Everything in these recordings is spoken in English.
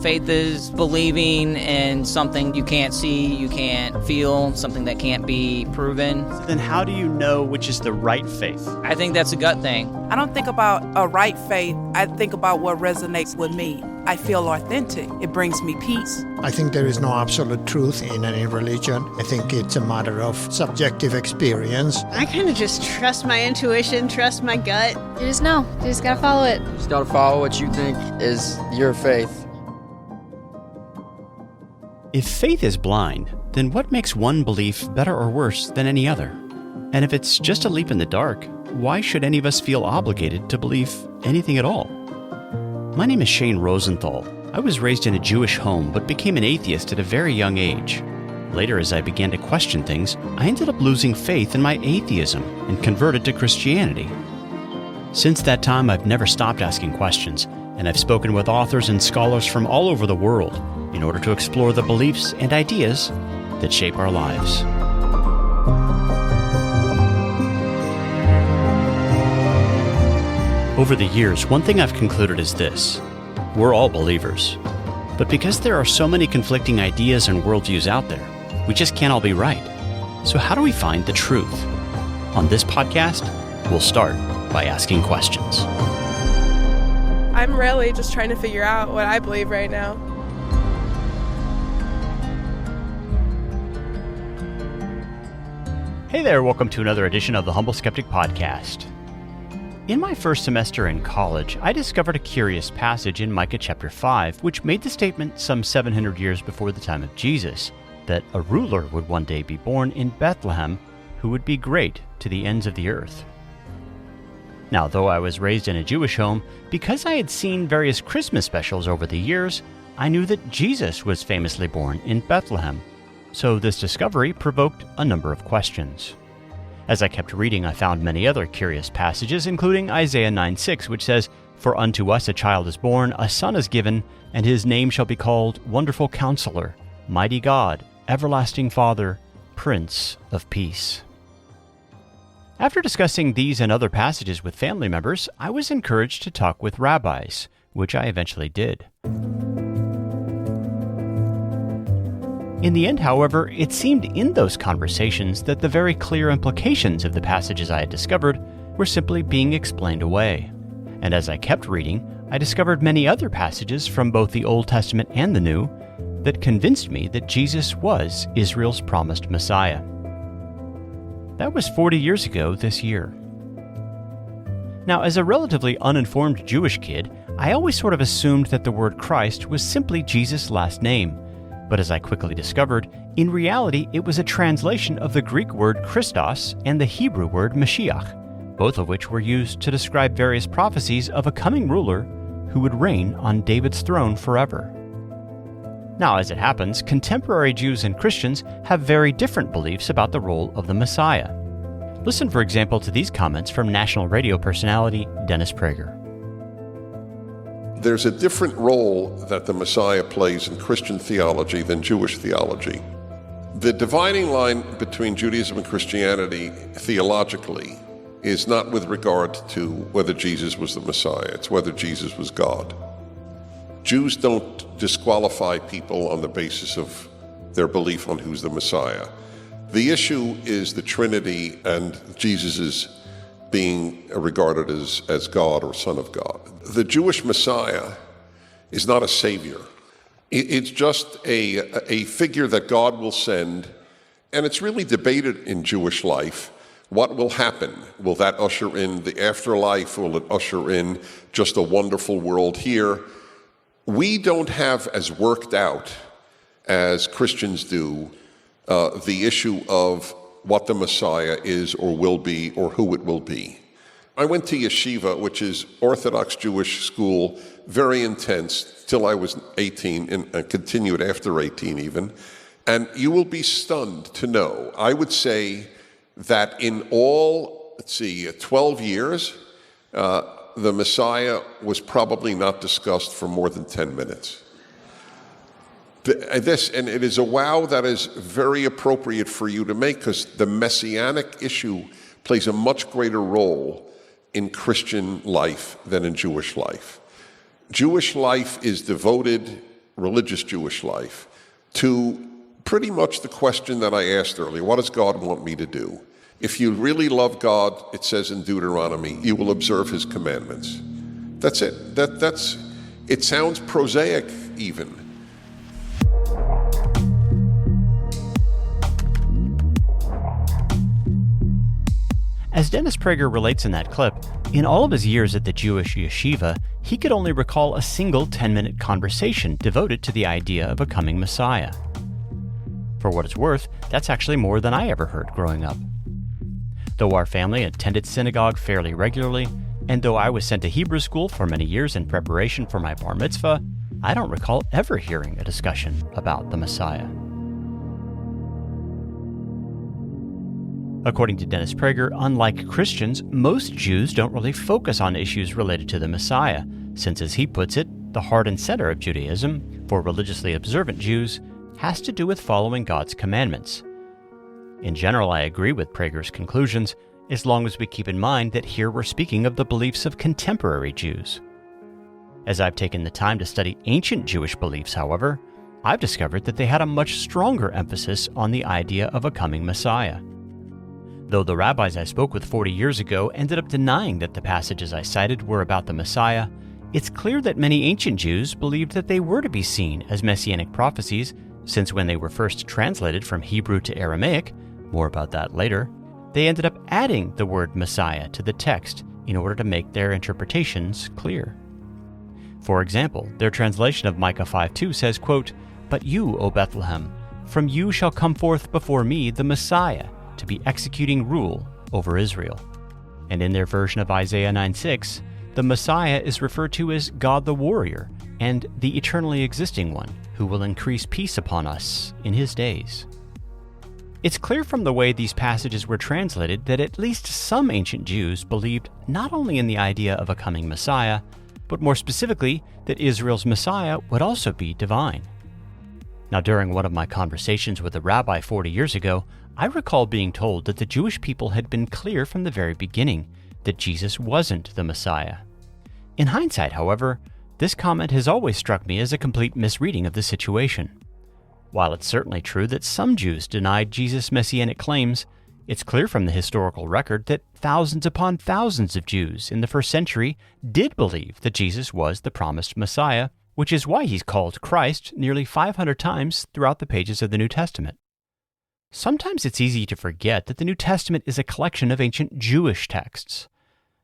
Faith is believing in something you can't see, you can't feel, something that can't be proven. Then how do you know which is the right faith? I think that's a gut thing. I don't think about a right faith. I think about what resonates with me. I feel authentic. It brings me peace. I think there is no absolute truth in any religion. I think it's a matter of subjective experience. I kind of just trust my intuition, trust my gut. You just know. You just gotta follow it. You just gotta follow what you think is your faith. If faith is blind, then what makes one belief better or worse than any other? And if it's just a leap in the dark, why should any of us feel obligated to believe anything at all? My name is Shane Rosenthal. I was raised in a Jewish home but became an atheist at a very young age. Later, as I began to question things, I ended up losing faith in my atheism and converted to Christianity. Since that time, I've never stopped asking questions, and I've spoken with authors and scholars from all over the world in order to explore the beliefs and ideas that shape our lives. Over the years, one thing I've concluded is this: we're all believers. But because there are so many conflicting ideas and worldviews out there, we just can't all be right. So how do we find the truth? On this podcast, we'll start by asking questions. I'm really just trying to figure out what I believe right now. Hey there, welcome to another edition of the Humble Skeptic Podcast. In my first semester in college, I discovered a curious passage in Micah chapter 5, which made the statement some 700 years before the time of Jesus, that a ruler would one day be born in Bethlehem who would be great to the ends of the earth. Now, though I was raised in a Jewish home, because I had seen various Christmas specials over the years, I knew that Jesus was famously born in Bethlehem. So this discovery provoked a number of questions. As I kept reading, I found many other curious passages, including Isaiah 9:6, which says, "For unto us a child is born, a son is given, and his name shall be called Wonderful Counselor, Mighty God, Everlasting Father, Prince of Peace." After discussing these and other passages with family members, I was encouraged to talk with rabbis, which I eventually did. In the end, however, it seemed in those conversations that the very clear implications of the passages I had discovered were simply being explained away. And as I kept reading, I discovered many other passages from both the Old Testament and the New that convinced me that Jesus was Israel's promised Messiah. That was 40 years ago this year. Now, as a relatively uninformed Jewish kid, I always sort of assumed that the word Christ was simply Jesus' last name. But as I quickly discovered, in reality it was a translation of the Greek word Christos and the Hebrew word Mashiach, both of which were used to describe various prophecies of a coming ruler who would reign on David's throne forever. Now, as it happens, contemporary Jews and Christians have very different beliefs about the role of the Messiah. Listen, for example, to these comments from national radio personality Dennis Prager. There's a different role that the Messiah plays in Christian theology than Jewish theology. The dividing line between Judaism and Christianity theologically is not with regard to whether Jesus was the Messiah, it's whether Jesus was God. Jews don't disqualify people on the basis of their belief on who's the Messiah. The issue is the Trinity and Jesus' being regarded as God or Son of God. The Jewish Messiah is not a savior. It's just a figure that God will send, and it's really debated in Jewish life. What will happen? Will that usher in the afterlife? Will it usher in just a wonderful world here? We don't have as worked out as Christians do the issue of what the Messiah is or will be or who it will be. I went to yeshiva, which is Orthodox Jewish school, very intense, till I was 18 and continued after 18 even. And you will be stunned to know, I would say that in all, 12 years, the Messiah was probably not discussed for more than 10 minutes. And it is a wow that is very appropriate for you to make, because the messianic issue plays a much greater role in Christian life than in Jewish life. Jewish life is devoted religious Jewish life to pretty much the question that I asked earlier, what does God want me to do? If you really love God, it says in Deuteronomy, you will observe his commandments. That's it. It sounds prosaic even. As Dennis Prager relates in that clip, in all of his years at the Jewish yeshiva, he could only recall a single 10-minute conversation devoted to the idea of a coming Messiah. For what it's worth, that's actually more than I ever heard growing up. Though our family attended synagogue fairly regularly, and though I was sent to Hebrew school for many years in preparation for my bar mitzvah, I don't recall ever hearing a discussion about the Messiah. According to Dennis Prager, unlike Christians, most Jews don't really focus on issues related to the Messiah, since, as he puts it, the heart and center of Judaism, for religiously observant Jews, has to do with following God's commandments. In general, I agree with Prager's conclusions, as long as we keep in mind that here we're speaking of the beliefs of contemporary Jews. As I've taken the time to study ancient Jewish beliefs, however, I've discovered that they had a much stronger emphasis on the idea of a coming Messiah. Though the rabbis I spoke with 40 years ago ended up denying that the passages I cited were about the Messiah, it's clear that many ancient Jews believed that they were to be seen as messianic prophecies, since when they were first translated from Hebrew to Aramaic, more about that later, they ended up adding the word Messiah to the text in order to make their interpretations clear. For example, their translation of Micah 5:2 says, quote, "But you, O Bethlehem, from you shall come forth before me the Messiah, to be executing rule over Israel." And in their version of Isaiah 9:6, the Messiah is referred to as God the warrior and the eternally existing one, who will increase peace upon us in his days. It's clear from the way these passages were translated that at least some ancient Jews believed not only in the idea of a coming Messiah, but more specifically that Israel's Messiah would also be divine. Now, during one of my conversations with a rabbi 40 years ago, I recall being told that the Jewish people had been clear from the very beginning that Jesus wasn't the Messiah. In hindsight, however, this comment has always struck me as a complete misreading of the situation. While it's certainly true that some Jews denied Jesus' messianic claims, it's clear from the historical record that thousands upon thousands of Jews in the first century did believe that Jesus was the promised Messiah, which is why he's called Christ nearly 500 times throughout the pages of the New Testament. Sometimes it's easy to forget that the New Testament is a collection of ancient Jewish texts.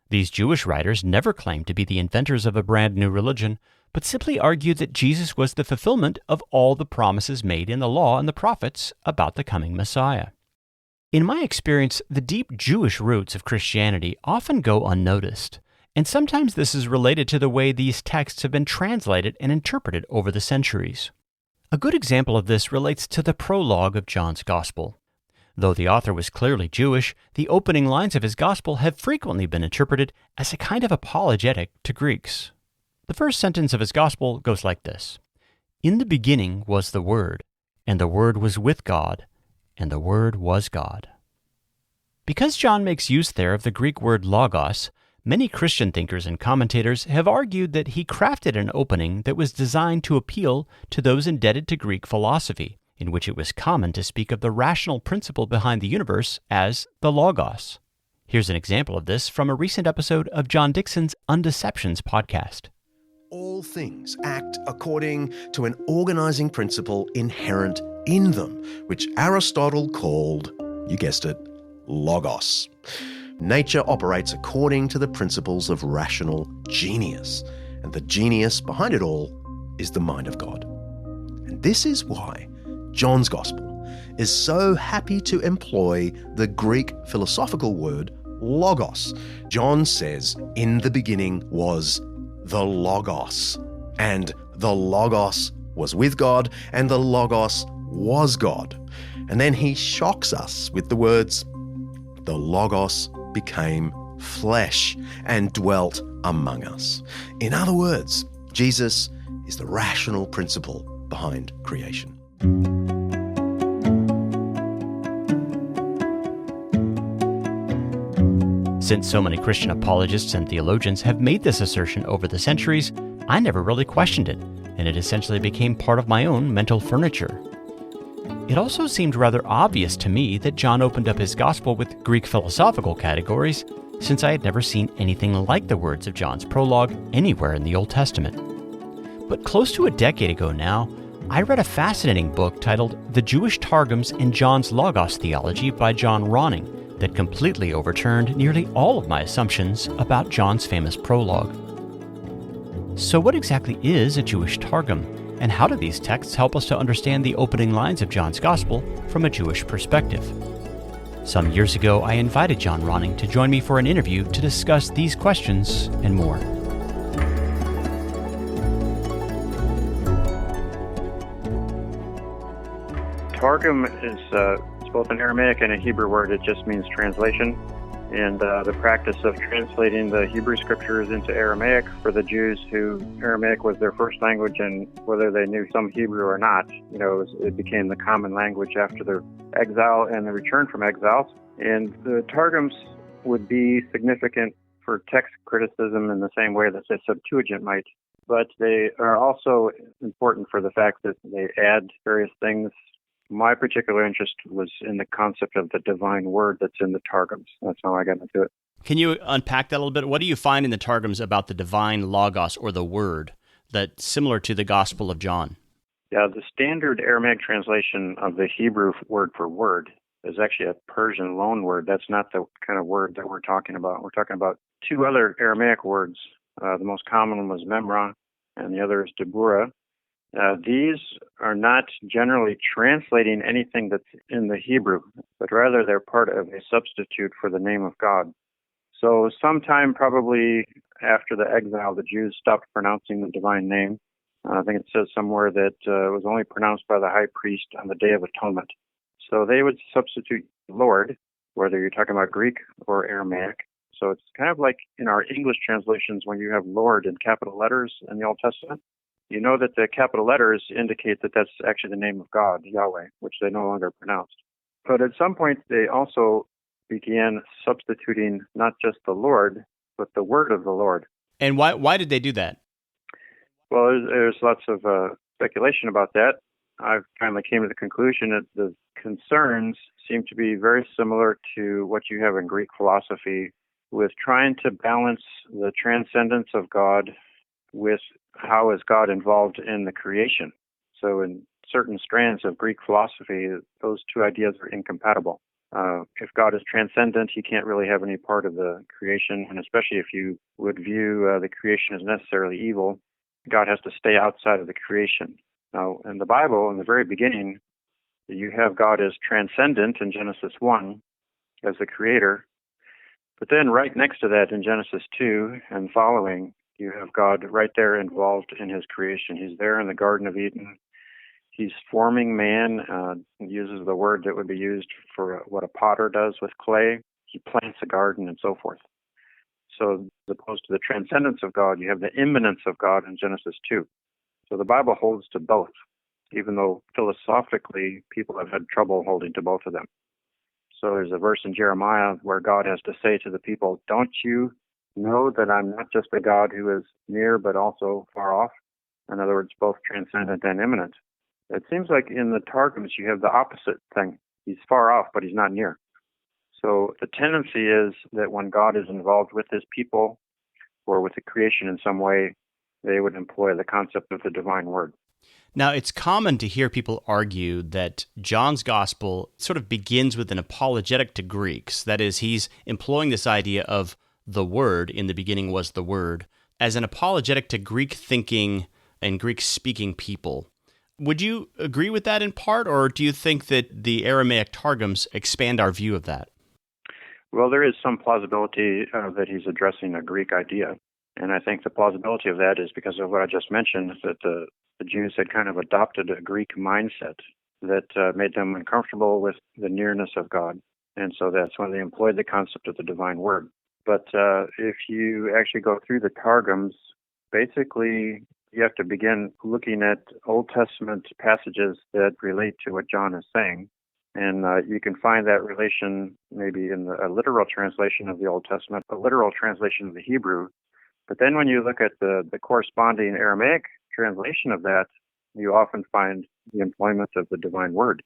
These Jewish writers never claimed to be the inventors of a brand new religion, but simply argued that Jesus was the fulfillment of all the promises made in the law and the prophets about the coming Messiah. In my experience, the deep Jewish roots of Christianity often go unnoticed, and sometimes this is related to the way these texts have been translated and interpreted over the centuries. A good example of this relates to the prologue of John's Gospel. Though the author was clearly Jewish, the opening lines of his Gospel have frequently been interpreted as a kind of apologetic to Greeks. The first sentence of his Gospel goes like this: "In the beginning was the Word, and the Word was with God, and the Word was God." Because John makes use there of the Greek word logos, many Christian thinkers and commentators have argued that he crafted an opening that was designed to appeal to those indebted to Greek philosophy, in which it was common to speak of the rational principle behind the universe as the logos. Here's an example of this from a recent episode of John Dixon's Undeceptions podcast. All things act according to an organizing principle inherent in them, which Aristotle called, you guessed it, logos. Nature operates according to the principles of rational genius, and the genius behind it all is the mind of God. And this is why John's Gospel is so happy to employ the Greek philosophical word logos. John says, "In the beginning was the Logos, and the Logos was with God, and the Logos was God." And then he shocks us with the words, "The Logos became flesh and dwelt among us." In other words, Jesus is the rational principle behind creation. Since so many Christian apologists and theologians have made this assertion over the centuries, I never really questioned it, and it essentially became part of my own mental furniture. It also seemed rather obvious to me that John opened up his gospel with Greek philosophical categories, since I had never seen anything like the words of John's prologue anywhere in the Old Testament. But close to a decade ago now, I read a fascinating book titled The Jewish Targums and John's Logos Theology by John Ronning that completely overturned nearly all of my assumptions about John's famous prologue. So what exactly is a Jewish Targum, and how do these texts help us to understand the opening lines of John's Gospel from a Jewish perspective? Some years ago, I invited John Ronning to join me for an interview to discuss these questions and more. Targum is it's both an Aramaic and a Hebrew word. It just means translation. And the practice of translating the Hebrew scriptures into Aramaic for the Jews who Aramaic was their first language, and whether they knew some Hebrew or not, it became the common language after their exile and the return from exile. And the Targums would be significant for text criticism in the same way that the Septuagint might. But they are also important for the fact that they add various things. My particular interest was in the concept of the divine word that's in the Targums. That's how I got into it. Can you unpack that a little bit? What do you find in the Targums about the divine logos, or the word, that's similar to the Gospel of John? Yeah, the standard Aramaic translation of the Hebrew word for word is actually a Persian loan word. That's not the kind of word that we're talking about. We're talking about two other Aramaic words. The most common one was memra, and the other is debura. These are not generally translating anything that's in the Hebrew, but rather they're part of a substitute for the name of God. So sometime probably after the exile, the Jews stopped pronouncing the divine name. I think it says somewhere that it was only pronounced by the high priest on the Day of Atonement. So they would substitute Lord, whether you're talking about Greek or Aramaic. So it's kind of like in our English translations when you have Lord in capital letters in the Old Testament. You know that the capital letters indicate that that's actually the name of God, Yahweh, which they no longer pronounced. But at some point, they also began substituting not just the Lord, but the word of the Lord. And why did they do that? Well, there's lots of speculation about that. I finally came to the conclusion that the concerns seem to be very similar to what you have in Greek philosophy, with trying to balance the transcendence of God with how is God involved in the creation. So in certain strands of Greek philosophy, those two ideas are incompatible. If God is transcendent, he can't really have any part of the creation, and especially if you would view the creation as necessarily evil, God has to stay outside of the creation. Now, in the Bible, in the very beginning, you have God as transcendent in Genesis 1 as the creator, but then right next to that in Genesis 2 and following, you have God right there involved in his creation. He's there in the Garden of Eden. He's forming man, uses the word that would be used for what a potter does with clay. He plants a garden and so forth. So as opposed to the transcendence of God, you have the immanence of God in Genesis 2. So the Bible holds to both, even though philosophically people have had trouble holding to both of them. So there's a verse in Jeremiah where God has to say to the people, "Don't you know that I'm not just a God who is near but also far off?" In other words, both transcendent and immanent. It seems like in the Targums you have the opposite thing. He's far off, but he's not near. So the tendency is that when God is involved with his people or with the creation in some way, they would employ the concept of the divine word. Now, it's common to hear people argue that John's gospel sort of begins with an apologetic to Greeks. That is, he's employing this idea of the word, in the beginning was the word, as an apologetic to Greek thinking and Greek speaking people. Would you agree with that in part, or do you think that the Aramaic Targums expand our view of that? Well, there is some plausibility that he's addressing a Greek idea. And I think the plausibility of that is because of what I just mentioned, that the Jews had kind of adopted a Greek mindset that made them uncomfortable with the nearness of God. And so that's when they employed the concept of the divine word. But if you actually go through the Targums, basically you have to begin looking at Old Testament passages that relate to what John is saying. And you can find that relation maybe in a literal translation of the Old Testament, a literal translation of the Hebrew. But then when you look at the corresponding Aramaic translation of that, you often find the employment of the divine word.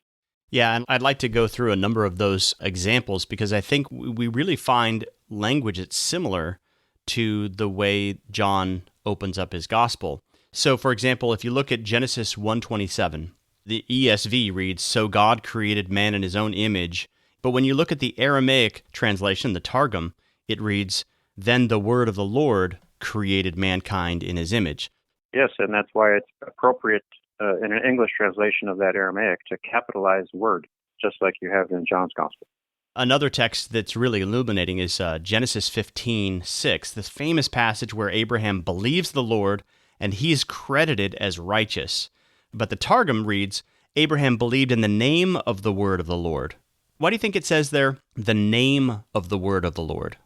Yeah, and I'd like to go through a number of those examples because I think we really find language that's similar to the way John opens up his gospel. So, for example, if you look at Genesis 1:27, the ESV reads, "So God created man in his own image." But when you look at the Aramaic translation, the Targum, it reads, "Then the word of the Lord created mankind in his image." Yes, and that's why it's appropriate in an English translation of that Aramaic to capitalize word, just like you have in John's Gospel. Another text that's really illuminating is Genesis 15:6, this famous passage where Abraham believes the Lord and he is credited as righteous. But the Targum reads, "Abraham believed in the name of the word of the Lord." Why do you think it says there, the name of the word of the Lord?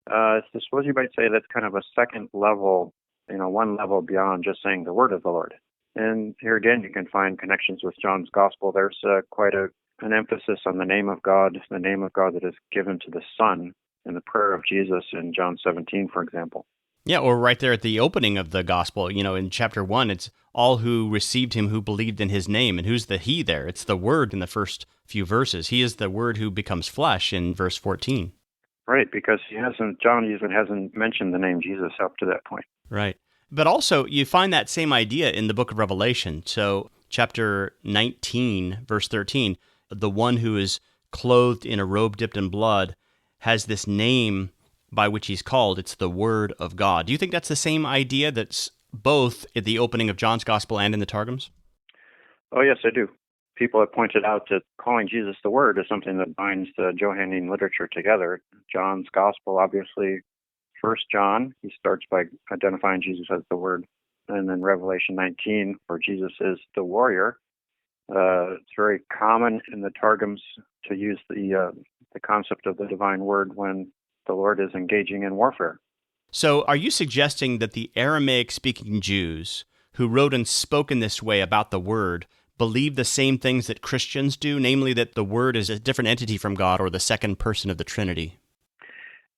I suppose you might say that's kind of a second level, one level beyond just saying the word of the Lord. And here again, you can find connections with John's Gospel. There's quite an emphasis on the name of God that is given to the Son in the prayer of Jesus in John 17, for example. Yeah, or right there at the opening of the Gospel, in chapter 1, it's all who received him who believed in his name. And who's the he there? It's the Word in the first few verses. He is the Word who becomes flesh in verse 14. Right, because John even hasn't mentioned the name Jesus up to that point. Right. But also, you find that same idea in the book of Revelation. So, chapter 19, verse 13, the one who is clothed in a robe dipped in blood has this name by which he's called. It's the Word of God. Do you think that's the same idea that's both at the opening of John's Gospel and in the Targums? Oh, yes, I do. People have pointed out that calling Jesus the Word is something that binds the Johannine literature together. John's Gospel, obviously, 1 John, he starts by identifying Jesus as the Word. And then Revelation 19, where Jesus is the warrior. It's very common in the Targums to use the concept of the divine word when the Lord is engaging in warfare. So are you suggesting that the Aramaic-speaking Jews who wrote and spoke in this way about the Word believe the same things that Christians do, namely that the Word is a different entity from God or the second person of the Trinity?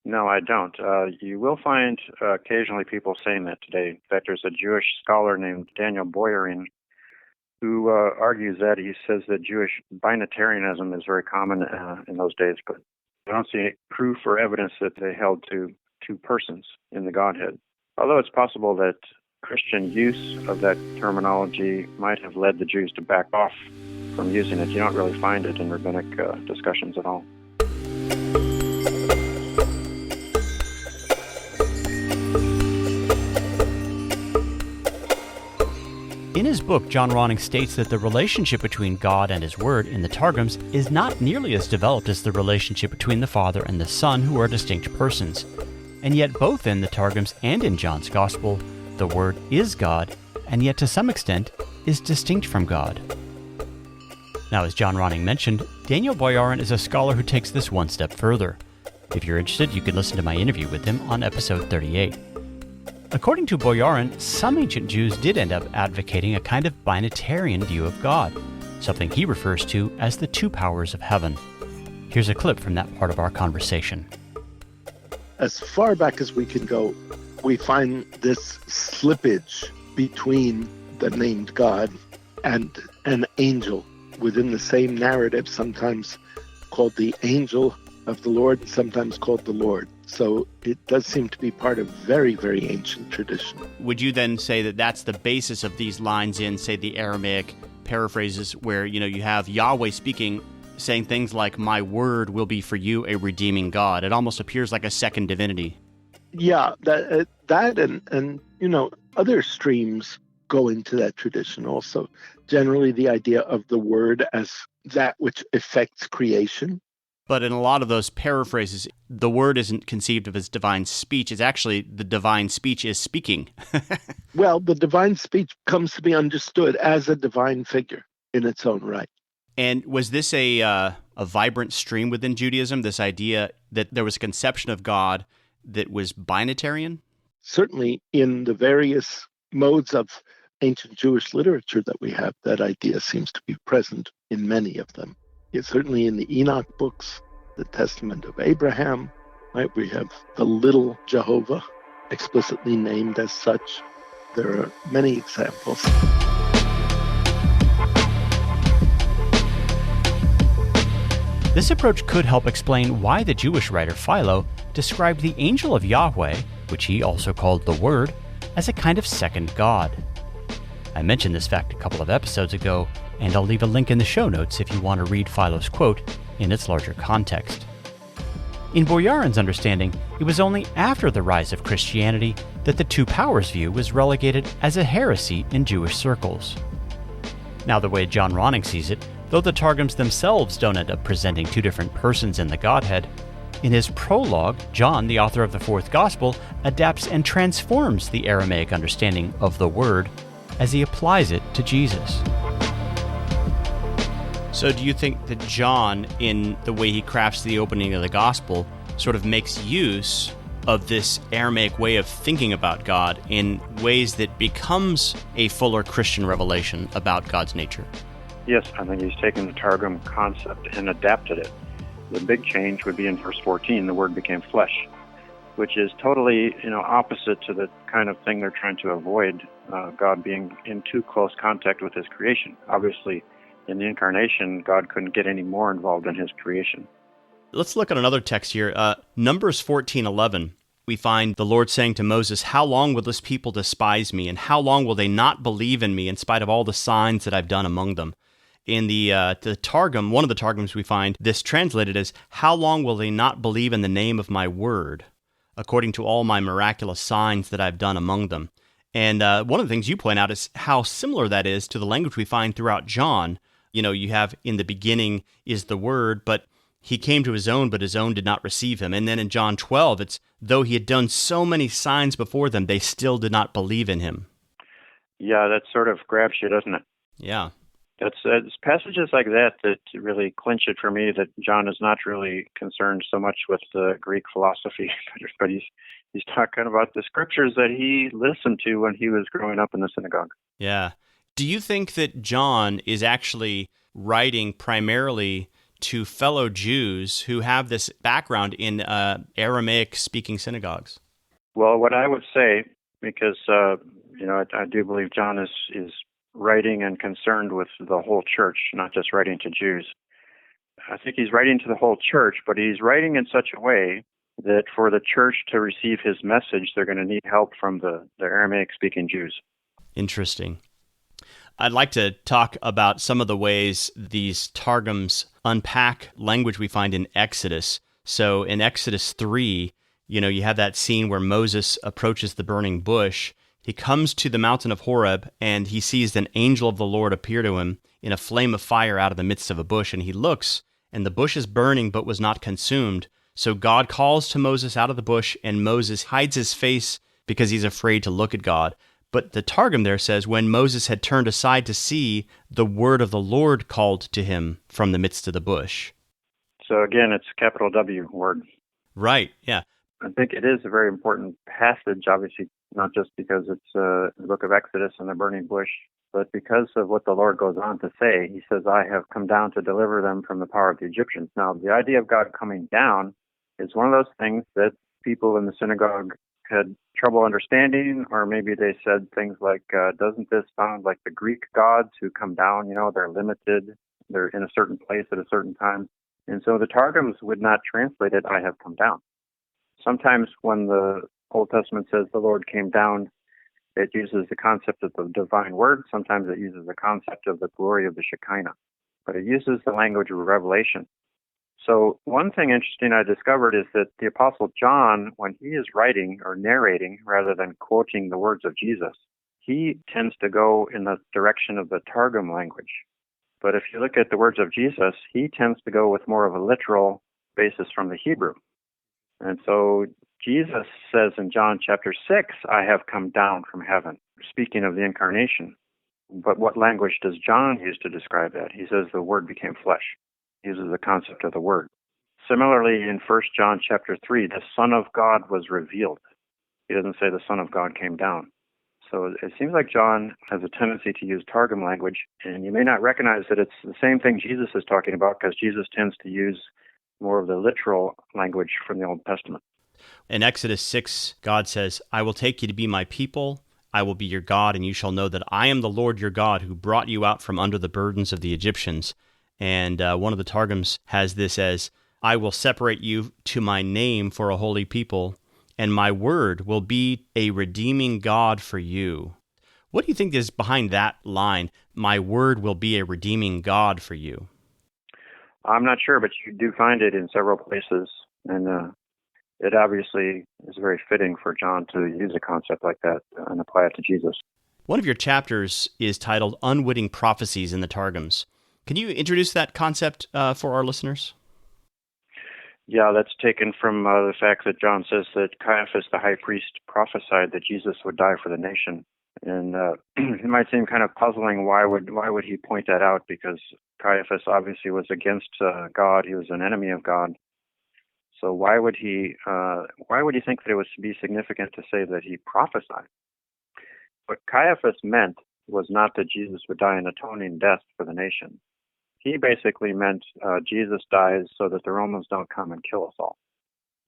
No, I don't. You will find occasionally people saying that today. In fact, there's a Jewish scholar named Daniel Boyarin who argues that. He says that Jewish binitarianism is very common in those days, but I don't see any proof or evidence that they held to two persons in the Godhead. Although it's possible that Christian use of that terminology might have led the Jews to back off from using it. You don't really find it in rabbinic discussions at all. In his book, John Ronning states that the relationship between God and His Word in the Targums is not nearly as developed as the relationship between the Father and the Son, who are distinct persons. And yet both in the Targums and in John's Gospel, the Word is God, and yet to some extent is distinct from God. Now, as John Ronning mentioned, Daniel Boyarin is a scholar who takes this one step further. If you're interested, you can listen to my interview with him on episode 38. According to Boyarin, some ancient Jews did end up advocating a kind of binitarian view of God, something he refers to as the two powers of heaven. Here's a clip from that part of our conversation. As far back as we can go, we find this slippage between the named God and an angel within the same narrative, sometimes called the angel of the Lord, sometimes called the Lord. So it does seem to be part of very, very ancient tradition. Would you then say that that's the basis of these lines in, say, the Aramaic paraphrases where, you have Yahweh speaking, saying things like, "My word will be for you a redeeming God." It almost appears like a second divinity. Yeah, that and other streams go into that tradition also. Generally, the idea of the word as that which affects creation. But in a lot of those paraphrases, the word isn't conceived of as divine speech. It's actually the divine speech is speaking. Well, the divine speech comes to be understood as a divine figure in its own right. And was this a vibrant stream within Judaism, this idea that there was a conception of God that was binitarian? Certainly in the various modes of ancient Jewish literature that we have, that idea seems to be present in many of them. It's certainly in the Enoch books, the Testament of Abraham, right? We have the little Jehovah explicitly named as such. There are many examples. This approach could help explain why the Jewish writer Philo described the angel of Yahweh, which he also called the Word, as a kind of second God. I mentioned this fact a couple of episodes ago, and I'll leave a link in the show notes if you want to read Philo's quote in its larger context. In Boyarin's understanding, it was only after the rise of Christianity that the two powers view was relegated as a heresy in Jewish circles. Now, the way John Ronning sees it, though the Targums themselves don't end up presenting two different persons in the Godhead, in his prologue, John, the author of the fourth Gospel, adapts and transforms the Aramaic understanding of the Word as he applies it to Jesus. So do you think that John, in the way he crafts the opening of the Gospel, sort of makes use of this Aramaic way of thinking about God in ways that becomes a fuller Christian revelation about God's nature? Yes, I think he's taken the Targum concept and adapted it. The big change would be in verse 14, the Word became flesh, which is totally, opposite to the kind of thing they're trying to avoid, God being in too close contact with his creation. Obviously, in the incarnation, God couldn't get any more involved in his creation. Let's look at another text here. Numbers 14:11. We find the Lord saying to Moses, "How long will this people despise me, and how long will they not believe in me in spite of all the signs that I've done among them?" In the Targum, one of the Targums, we find this translated as, "How long will they not believe in the name of my word, according to all my miraculous signs that I've done among them?" And one of the things you point out is how similar that is to the language we find throughout John. You have in the beginning is the Word, but he came to his own, but his own did not receive him. And then in John 12, it's, though he had done so many signs before them, they still did not believe in him. Yeah, that sort of grabs you, doesn't it? Yeah. It's passages like that really clinch it for me that John is not really concerned so much with the Greek philosophy, but he's talking about the scriptures that he listened to when he was growing up in the synagogue. Yeah. Do you think that John is actually writing primarily to fellow Jews who have this background in Aramaic-speaking synagogues? Well, what I would say, because I do believe John is writing and concerned with the whole church, not just writing to Jews. I think he's writing to the whole church, but he's writing in such a way that for the church to receive his message, they're going to need help from the Aramaic-speaking Jews. Interesting. I'd like to talk about some of the ways these Targums unpack language we find in Exodus. So in Exodus 3, you have that scene where Moses approaches the burning bush. He comes to the mountain of Horeb, and he sees an angel of the Lord appear to him in a flame of fire out of the midst of a bush. And he looks, and the bush is burning but was not consumed. So God calls to Moses out of the bush, and Moses hides his face because he's afraid to look at God. But the Targum there says, when Moses had turned aside to see, the word of the Lord called to him from the midst of the bush. So again, it's capital W word. Right, yeah. I think it is a very important passage, obviously, not just because it's the book of Exodus and the burning bush, but because of what the Lord goes on to say. He says, "I have come down to deliver them from the power of the Egyptians." Now, the idea of God coming down is one of those things that people in the synagogue had trouble understanding, or maybe they said things like, doesn't this sound like the Greek gods who come down? They're limited, they're in a certain place at a certain time. And so the Targums would not translate it, "I have come down." Sometimes when the Old Testament says the Lord came down, it uses the concept of the divine word. Sometimes it uses the concept of the glory of the Shekinah. But it uses the language of revelation. So one thing interesting I discovered is that the Apostle John, when he is writing or narrating rather than quoting the words of Jesus, he tends to go in the direction of the Targum language. But if you look at the words of Jesus, he tends to go with more of a literal basis from the Hebrew. And so Jesus says in John chapter 6, "I have come down from heaven," speaking of the incarnation. But what language does John use to describe that? He says the Word became flesh. He uses the concept of the Word. Similarly, in 1 John chapter 3, the Son of God was revealed. He doesn't say the Son of God came down. So it seems like John has a tendency to use Targum language, and you may not recognize that it's the same thing Jesus is talking about, because Jesus tends to use more of the literal language from the Old Testament. In Exodus 6, God says, "I will take you to be my people. I will be your God, and you shall know that I am the Lord your God who brought you out from under the burdens of the Egyptians. And one of the Targums has this as, I will separate you to my name for a holy people, and my word will be a redeeming God for you. What do you think is behind that line, my word will be a redeeming God for you? I'm not sure, but you do find it in several places, and it obviously is very fitting for John to use a concept like that and apply it to Jesus. One of your chapters is titled Unwitting Prophecies in the Targums. Can you introduce that concept for our listeners? Yeah, that's taken from the fact that John says that Caiaphas, the high priest, prophesied that Jesus would die for the nation. And it might seem kind of puzzling. Why would he point that out? Because Caiaphas obviously was against God. He was an enemy of God. So why would he think that it was to be significant to say that he prophesied? What Caiaphas meant was not that Jesus would die an atoning death for the nation. He basically meant Jesus dies so that the Romans don't come and kill us all.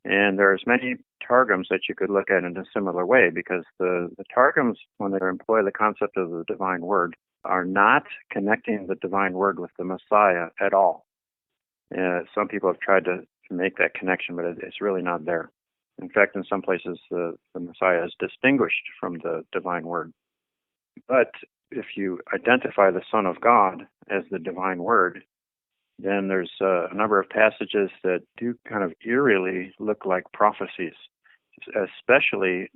And there's many Targums that you could look at in a similar way, because the Targums, when they employ the concept of the divine word, are not connecting the divine word with the Messiah at all. Some people have tried to make that connection, but it's really not there. In fact, in some places, the Messiah is distinguished from the divine word. But if you identify the Son of God as the divine word, then there's a number of passages that do kind of eerily look like prophecies, especially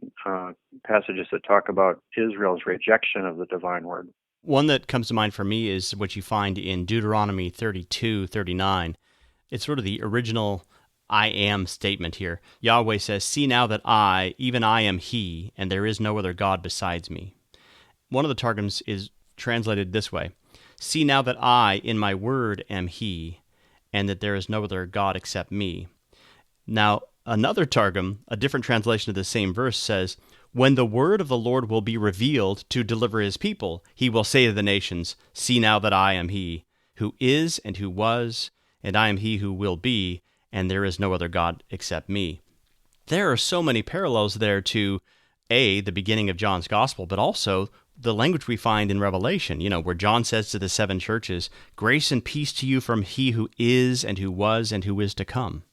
passages that talk about Israel's rejection of the divine word. One that comes to mind for me is what you find in Deuteronomy 32:39. It's sort of the original I am statement here. Yahweh says, see now that I, even I am he, and there is no other God besides me. One of the Targums is translated this way, see now that I, in my word, am he, and that there is no other God except me. Now, another Targum, a different translation of the same verse, says, when the word of the Lord will be revealed to deliver his people, he will say to the nations, see now that I am he, who is and who was, and I am he who will be, and there is no other God except me. There are so many parallels there to, the beginning of John's gospel, but also the language we find in Revelation, where John says to the seven churches, grace and peace to you from he who is and who was and who is to come.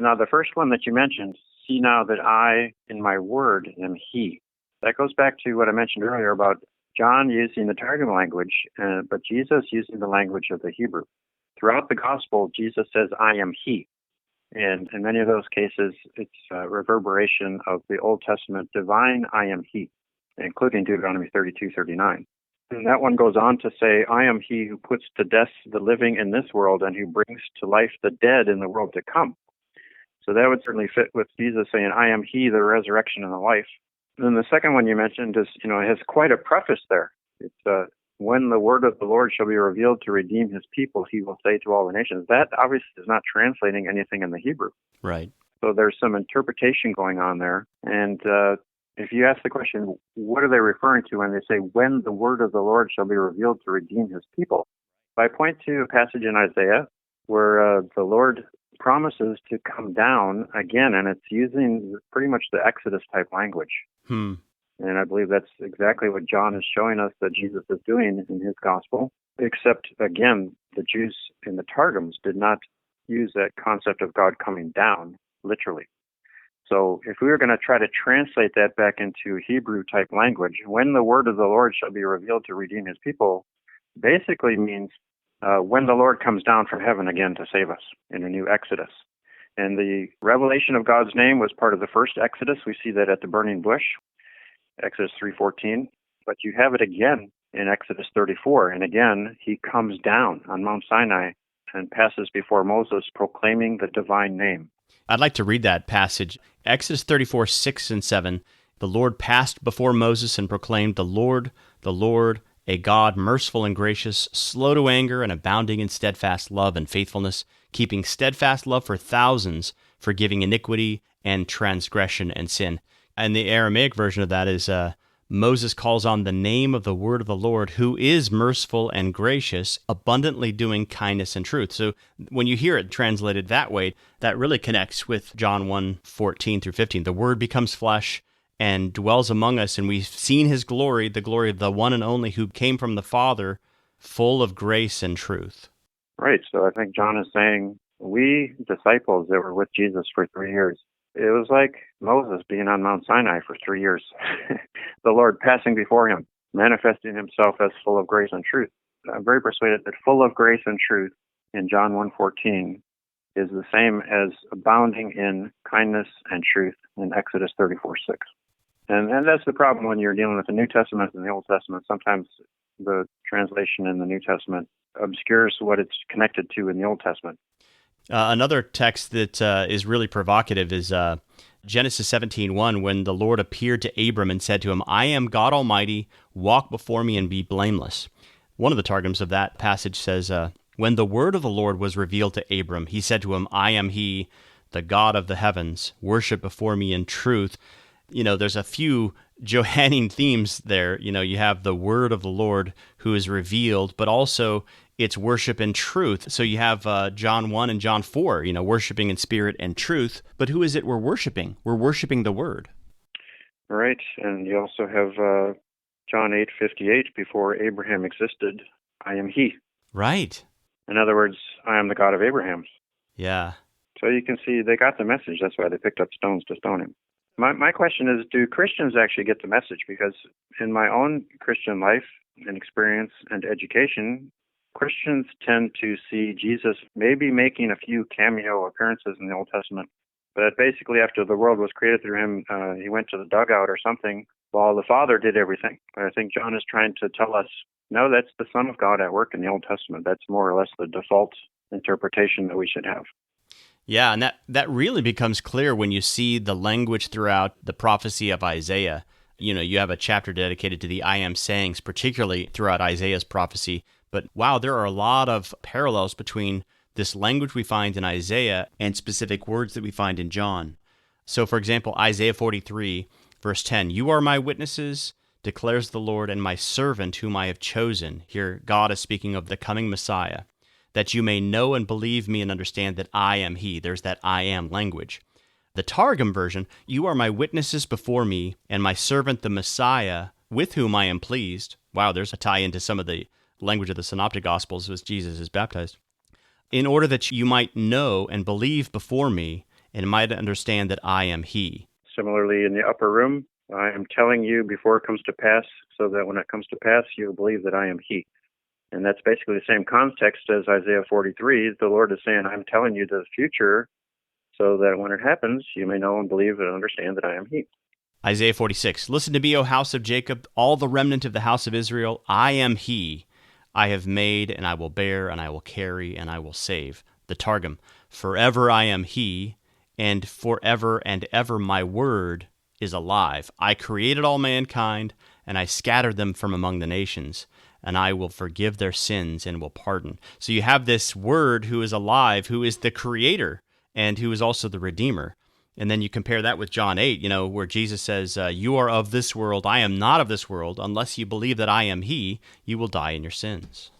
Now, the first one that you mentioned, see now that I, in my word, am he. That goes back to what I mentioned earlier about John using the Targum language, but Jesus using the language of the Hebrew. Throughout the gospel, Jesus says, I am he. And in many of those cases, it's a reverberation of the Old Testament divine I am he, including Deuteronomy 32:39. And that one goes on to say, I am he who puts to death the living in this world and who brings to life the dead in the world to come. So that would certainly fit with Jesus saying, I am he, the resurrection and the life. And then the second one you mentioned is, it has quite a preface there. It's when the word of the Lord shall be revealed to redeem his people, he will say to all the nations. That obviously is not translating anything in the Hebrew. Right. So there's some interpretation going on there. And if you ask the question, what are they referring to when they say, when the word of the Lord shall be revealed to redeem his people? I point to a passage in Isaiah where the Lord promises to come down again, and it's using pretty much the Exodus type language. And I believe that's exactly what John is showing us that Jesus is doing in his gospel, except, again, the Jews in the Targums did not use that concept of God coming down, literally. So if we were going to try to translate that back into Hebrew-type language, when the word of the Lord shall be revealed to redeem his people, basically means when the Lord comes down from heaven again to save us in a new Exodus. And the revelation of God's name was part of the first Exodus. We see that at the burning bush, Exodus 3:14. But you have it again in Exodus 34. And again, he comes down on Mount Sinai and passes before Moses, proclaiming the divine name. I'd like to read that passage. Exodus 34:6-7. The Lord passed before Moses and proclaimed, the Lord, a God merciful and gracious, slow to anger and abounding in steadfast love and faithfulness, keeping steadfast love for thousands, forgiving iniquity and transgression and sin. And the Aramaic version of that is Moses calls on the name of the word of the Lord, who is merciful and gracious, abundantly doing kindness and truth. So when you hear it translated that way, that really connects with John 1:14-15. The word becomes flesh and dwells among us, and we've seen his glory, the glory of the one and only who came from the Father, full of grace and truth. Right. So I think John is saying, we disciples that were with Jesus for 3 years, it was like Moses being on Mount Sinai for 3 years. The Lord passing before him, manifesting himself as full of grace and truth. I'm very persuaded that full of grace and truth in John 1:14 is the same as abounding in kindness and truth in Exodus 34:6. And that's the problem when you're dealing with the New Testament and the Old Testament. Sometimes the translation in the New Testament obscures what it's connected to in the Old Testament. Another text that is really provocative is Genesis 17:1, when the Lord appeared to Abram and said to him, I am God Almighty, walk before me and be blameless. One of the Targums of that passage says, when the word of the Lord was revealed to Abram, he said to him, I am he, the God of the heavens, worship before me in truth. You know, there's a few Johannine themes there. You know, you have the word of the Lord who is revealed, but also it's worship in truth. So you have John 1 and John 4, you know, worshiping in spirit and truth. But who is it we're worshiping? We're worshiping the word. Right. And you also have John 8:58, before Abraham existed, I am he. Right. In other words, I am the God of Abraham. Yeah. So you can see they got the message. That's why they picked up stones to stone him. My question is, do Christians actually get the message? Because in my own Christian life and experience and education, Christians tend to see Jesus maybe making a few cameo appearances in the Old Testament, but basically after the world was created through him, he went to the dugout or something while the Father did everything. But I think John is trying to tell us, no, that's the Son of God at work in the Old Testament. That's more or less the default interpretation that we should have. Yeah, and that really becomes clear when you see the language throughout the prophecy of Isaiah. You know, you have a chapter dedicated to the I am sayings, particularly throughout Isaiah's prophecy. But wow, there are a lot of parallels between this language we find in Isaiah and specific words that we find in John. So, for example, Isaiah 43, verse 10, you are my witnesses, declares the Lord, and my servant whom I have chosen. Here, God is speaking of the coming Messiah, that you may know and believe me and understand that I am he. There's that I am language. The Targum version, you are my witnesses before me, and my servant the Messiah, with whom I am pleased. Wow, there's a tie into some of the language of the Synoptic Gospels as Jesus is baptized. In order that you might know and believe before me, and might understand that I am he. Similarly, in the upper room, I am telling you before it comes to pass, so that when it comes to pass, you'll believe that I am he. And that's basically the same context as Isaiah 43. The Lord is saying, I'm telling you the future so that when it happens, you may know and believe and understand that I am he. Isaiah 46, listen to me, O house of Jacob, all the remnant of the house of Israel. I am he. I have made, and I will bear, and I will carry, and I will save. The Targum, forever I am he, and forever and ever my word is alive. I created all mankind, and I scattered them from among the nations. And I will forgive their sins and will pardon. So you have this word who is alive, who is the creator, and who is also the redeemer. And then you compare that with John 8, you know, where Jesus says, you are of this world, I am not of this world. Unless you believe that I am he, you will die in your sins.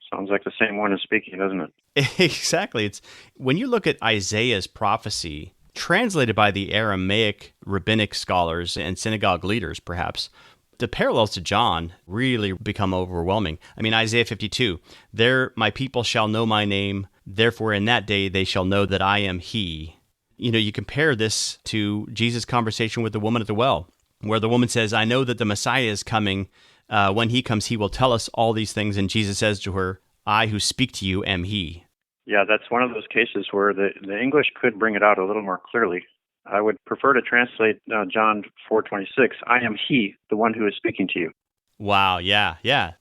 Sounds like the same one is speaking, doesn't it? Exactly. It's when you look at Isaiah's prophecy, translated by the Aramaic rabbinic scholars and synagogue leaders, perhaps, the parallels to John really become overwhelming. I mean, Isaiah 52, there my people shall know my name, therefore in that day they shall know that I am he. You know, you compare this to Jesus' conversation with the woman at the well, where the woman says, I know that the Messiah is coming. When he comes, he will tell us all these things. And Jesus says to her, I who speak to you am he. Yeah, that's one of those cases where the English could bring it out a little more clearly. I would prefer to translate John 4:26, I am he, the one who is speaking to you. Wow, yeah.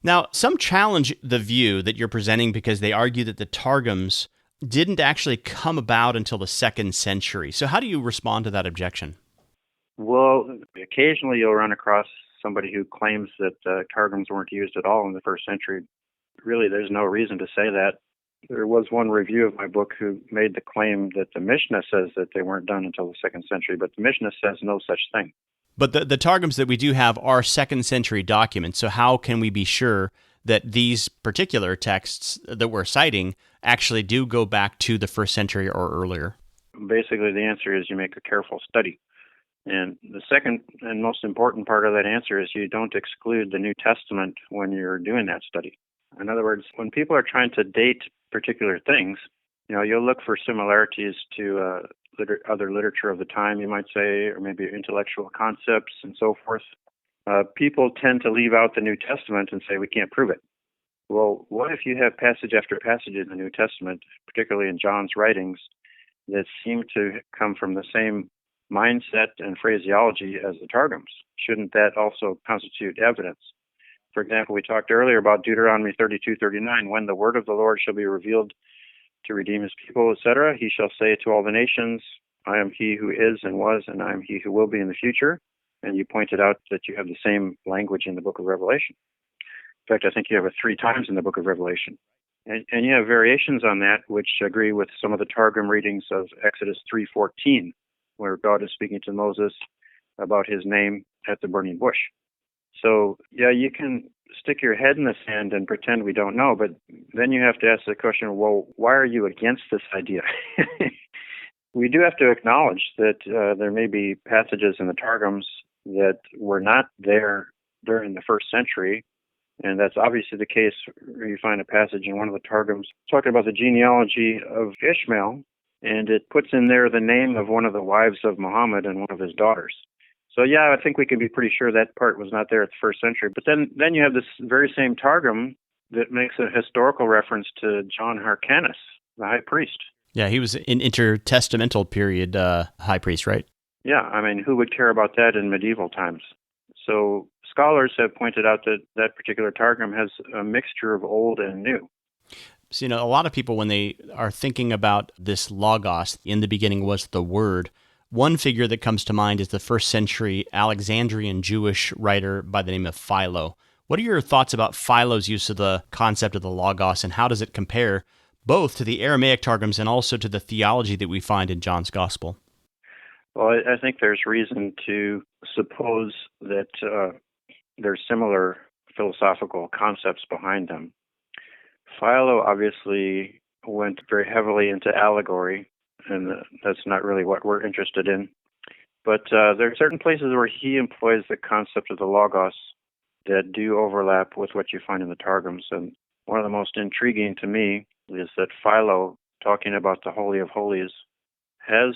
Now, some challenge the view that you're presenting because they argue that the Targums didn't actually come about until the 2nd century. So how do you respond to that objection? Well, occasionally you'll run across somebody who claims that Targums weren't used at all in the 1st century. Really, there's no reason to say that. There was one review of my book who made the claim that the Mishnah says that they weren't done until the 2nd century, but the Mishnah says no such thing. But the Targums that we do have are 2nd century documents, so how can we be sure that these particular texts that we're citing actually do go back to the 1st century or earlier? Basically, the answer is you make a careful study. And the second and most important part of that answer is you don't exclude the New Testament when you're doing that study. In other words, when people are trying to date particular things, you'll look for similarities to other literature of the time, you might say, or maybe intellectual concepts and so forth. People tend to leave out the New Testament and say we can't prove it. Well, what if you have passage after passage in the New Testament, particularly in John's writings, that seem to come from the same mindset and phraseology as the Targums? Shouldn't that also constitute evidence? For example, we talked earlier about Deuteronomy 32:39, when the word of the Lord shall be revealed to redeem his people, etc., he shall say to all the nations, I am he who is and was, and I am he who will be in the future. And you pointed out that you have the same language in the book of Revelation. In fact, I think you have it 3 times in the book of Revelation. And you have variations on that which agree with some of the Targum readings of Exodus 3:14, where God is speaking to Moses about his name at the burning bush. So, yeah, you can stick your head in the sand and pretend we don't know, but then you have to ask the question, well, why are you against this idea? We do have to acknowledge that there may be passages in the Targums that were not there during the first century, and that's obviously the case where you find a passage in one of the Targums talking about the genealogy of Ishmael, and it puts in there the name of one of the wives of Muhammad and one of his daughters. So, yeah, I think we can be pretty sure that part was not there at the first century. But then you have this very same Targum that makes a historical reference to John Hyrcanus, the high priest. Yeah, he was an intertestamental period high priest, right? Yeah, I mean, who would care about that in medieval times? So scholars have pointed out that that particular Targum has a mixture of old and new. So, a lot of people, when they are thinking about this Logos, in the beginning was the Word, one figure that comes to mind is the first century Alexandrian Jewish writer by the name of Philo. What are your thoughts about Philo's use of the concept of the Logos, and how does it compare both to the Aramaic Targums and also to the theology that we find in John's Gospel? Well, I think there's reason to suppose that there's similar philosophical concepts behind them. Philo obviously went very heavily into allegory, and that's not really what we're interested in. But there are certain places where he employs the concept of the Logos that do overlap with what you find in the Targums. And one of the most intriguing to me is that Philo, talking about the Holy of Holies, has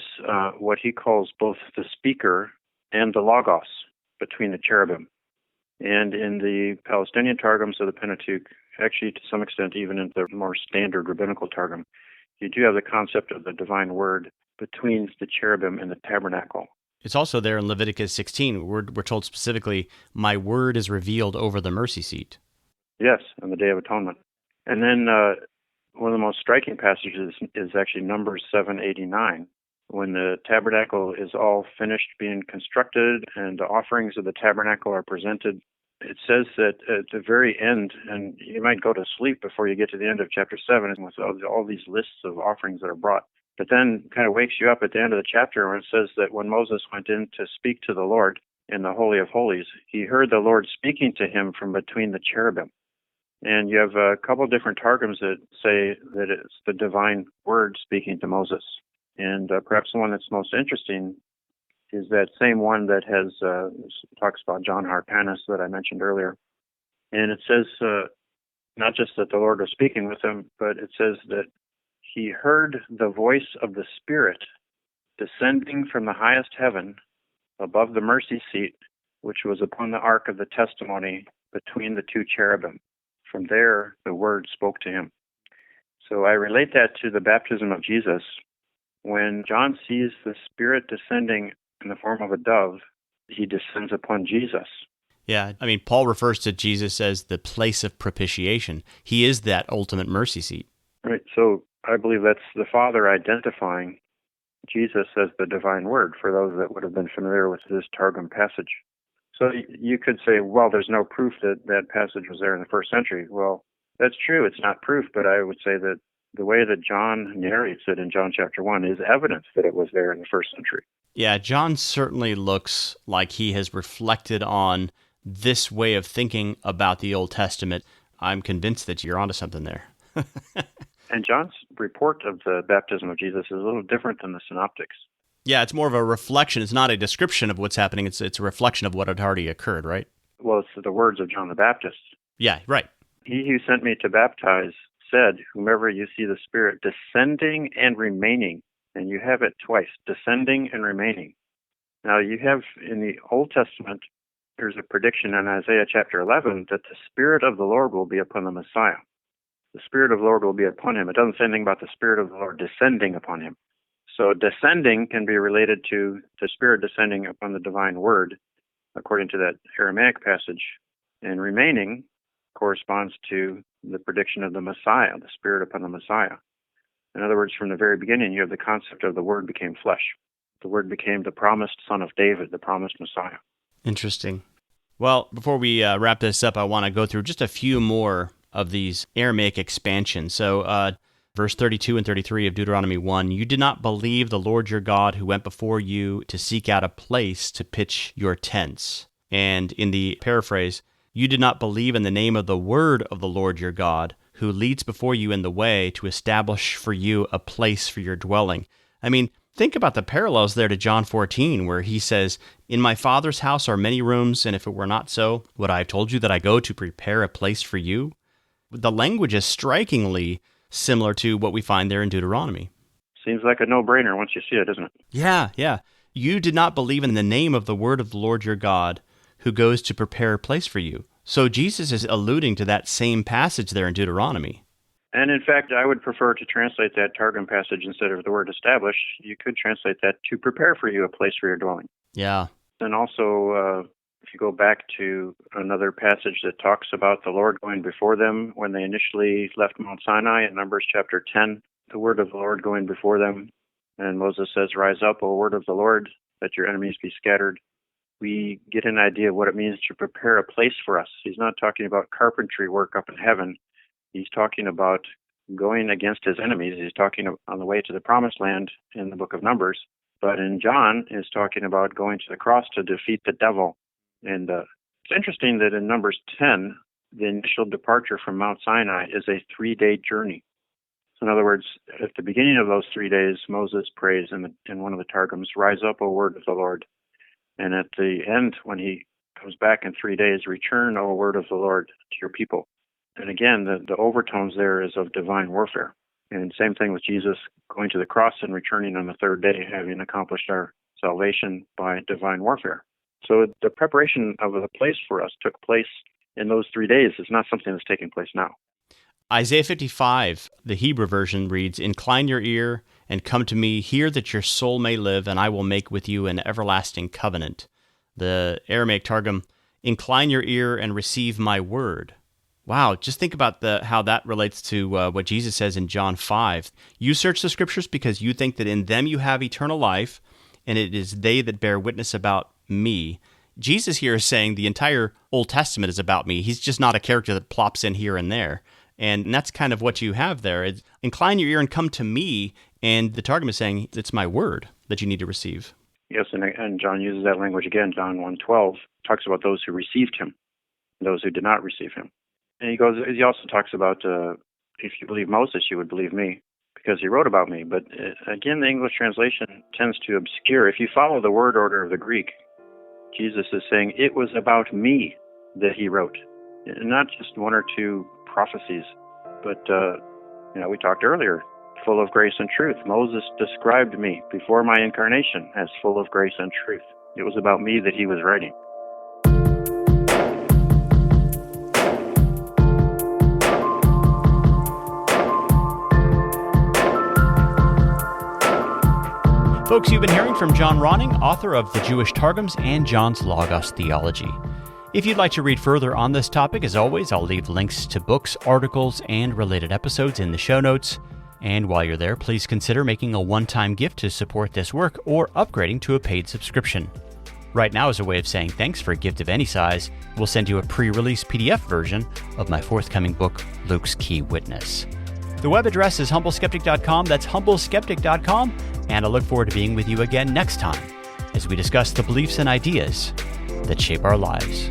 what he calls both the speaker and the Logos between the cherubim. And in the Palestinian Targums of the Pentateuch, actually to some extent even in the more standard rabbinical Targum, you do have the concept of the divine word between the cherubim and the tabernacle. It's also there in Leviticus 16. We're told specifically, my word is revealed over the mercy seat. Yes, on the Day of Atonement. And then one of the most striking passages is actually Numbers 7:89, when the tabernacle is all finished being constructed and the offerings of the tabernacle are presented. It says that at the very end, and you might go to sleep before you get to the end of chapter 7 with all these lists of offerings that are brought. But then kind of wakes you up at the end of the chapter where it says that when Moses went in to speak to the Lord in the Holy of Holies, he heard the Lord speaking to him from between the cherubim. And you have a couple different Targums that say that it's the divine word speaking to Moses. And perhaps the one that's most interesting is that same one that has talks about John Hyrcanus that I mentioned earlier. And it says not just that the Lord was speaking with him, but it says that he heard the voice of the Spirit descending from the highest heaven above the mercy seat, which was upon the ark of the testimony between the 2 cherubim. From there, the word spoke to him. So I relate that to the baptism of Jesus. When John sees the Spirit descending in the form of a dove, he descends upon Jesus. Yeah, I mean, Paul refers to Jesus as the place of propitiation. He is that ultimate mercy seat. Right, so I believe that's the Father identifying Jesus as the divine word for those that would have been familiar with this Targum passage. So you could say, well, there's no proof that that passage was there in the first century. Well, that's true. It's not proof, but I would say that the way that John narrates it in John chapter 1 is evidence that it was there in the first century. Yeah, John certainly looks like he has reflected on this way of thinking about the Old Testament. I'm convinced that you're onto something there. And John's report of the baptism of Jesus is a little different than the synoptics. Yeah, it's more of a reflection. It's not a description of what's happening. It's a reflection of what had already occurred, right? Well, it's the words of John the Baptist. Yeah, right. He who sent me to baptize said, whomever you see the Spirit descending and remaining, and you have it twice, descending and remaining. Now, you have in the Old Testament, there's a prediction in Isaiah chapter 11 that the Spirit of the Lord will be upon the Messiah. The Spirit of the Lord will be upon him. It doesn't say anything about the Spirit of the Lord descending upon him. So descending can be related to the Spirit descending upon the divine word, according to that Aramaic passage. And remaining corresponds to the prediction of the Messiah, the Spirit upon the Messiah. In other words, from the very beginning, you have the concept of the Word became flesh. The Word became the promised Son of David, the promised Messiah. Interesting. Well, before we wrap this up, I want to go through just a few more of these Aramaic expansions. So, verse 32 and 33 of Deuteronomy 1, you did not believe the Lord your God who went before you to seek out a place to pitch your tents. And in the paraphrase, you did not believe in the name of the word of the Lord your God, who leads before you in the way to establish for you a place for your dwelling. I mean, think about the parallels there to John 14, where he says, in my Father's house are many rooms, and if it were not so, would I have told you that I go to prepare a place for you? The language is strikingly similar to what we find there in Deuteronomy. Seems like a no-brainer once you see it, doesn't it? Yeah. You did not believe in the name of the word of the Lord your God, who goes to prepare a place for you. So Jesus is alluding to that same passage there in Deuteronomy. And in fact, I would prefer to translate that Targum passage instead of the word establish. You could translate that to prepare for you a place for your dwelling. Yeah. And also, if you go back to another passage that talks about the Lord going before them when they initially left Mount Sinai in Numbers chapter 10, the word of the Lord going before them. And Moses says, rise up, O word of the Lord, that your enemies be scattered. We get an idea of what it means to prepare a place for us. He's not talking about carpentry work up in heaven. He's talking about going against his enemies. He's talking on the way to the promised land in the book of Numbers. But in John, he's talking about going to the cross to defeat the devil. And it's interesting that in Numbers 10, the initial departure from Mount Sinai is a 3-day journey. So in other words, at the beginning of those 3 days, Moses prays in one of the Targums, rise up, O word of the Lord. And at the end, when he comes back in 3 days, return, O word of the Lord, to your people. And again, the overtones there is of divine warfare. And same thing with Jesus going to the cross and returning on the third day, having accomplished our salvation by divine warfare. So the preparation of the place for us took place in those 3 days. It's not something that's taking place now. Isaiah 55, the Hebrew version reads, incline your ear and come to me, hear that your soul may live, and I will make with you an everlasting covenant. The Aramaic Targum, incline your ear and receive my word. Wow, just think about how that relates to what Jesus says in John 5. You search the scriptures because you think that in them you have eternal life, and it is they that bear witness about me. Jesus here is saying the entire Old Testament is about me. He's just not a character that plops in here and there. And that's kind of what you have there. It's, incline your ear and come to me, and the Targum is saying it's my word that you need to receive. Yes, and John uses that language again. John 1:12 talks about those who received him, those who did not receive him. And he also talks about, if you believe Moses, you would believe me, because he wrote about me. But again, the English translation tends to obscure. If you follow the word order of the Greek, Jesus is saying, it was about me that he wrote. And not just one or two prophecies, but, we talked earlier, full of grace and truth. Moses described me before my incarnation as full of grace and truth. It was about me that he was writing. Folks, you've been hearing from John Ronning, author of the Jewish Targums and John's Logos Theology. If you'd like to read further on this topic, as always, I'll leave links to books, articles, and related episodes in the show notes. And while you're there, please consider making a one-time gift to support this work or upgrading to a paid subscription. Right now, as a way of saying thanks for a gift of any size, we'll send you a pre-release PDF version of my forthcoming book, Luke's Key Witness. The web address is humbleskeptic.com. That's humbleskeptic.com. And I look forward to being with you again next time as we discuss the beliefs and ideas that shape our lives.